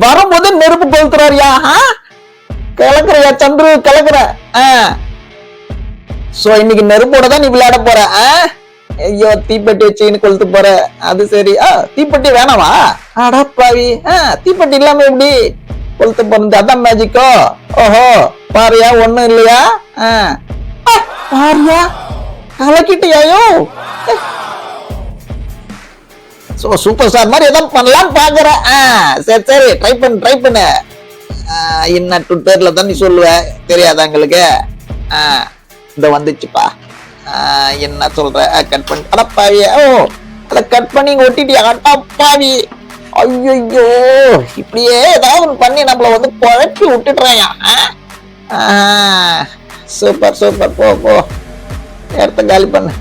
வரும்போது நெருப்பு கொளுத்துறாரியா? கலக்குறியா சந்துரு, கலக்குற. சோ இன்னைக்கு நெருப்போட தான் நீ விளையாட போற. ஐயோ, தீப்பெட்டி வச்சுன்னு கொளுத்து போற. அது சரி. தீப்பெட்டி வேணாமா? அடப்பாவி, தீப்பெட்டி இல்லாம எப்படி கொளுத்து போறது? அதான் மேஜிக்கோ. ஓஹோ, பாரியா, ஒண்ணும் இல்லையா? பாரியா, கலக்கிட்டியாயோ. சோ சூப்பர் ஸ்டார் மாதிரி எதாவது பண்ணலாம் பாக்குற. சரி சரி, ட்ரை பண்ணு. என்ன ட்விட்டர்ல தான் நீ சொல்லுவ, தெரியாதா எங்களுக்கு? இந்த வந்துச்சுப்பா. என்ன சொல்ற? கட் பண்ணி அடப்பாவி. அத கட் பண்ணி ஒட்டிட்டியா? அடப்பாவி. ஐயோ, இப்படியே ஏதாவது பண்ணி நம்மள வந்து குழப்பி விட்டுடுறாயா? சூப்பர், போ இடத்த காலி பண்ணு.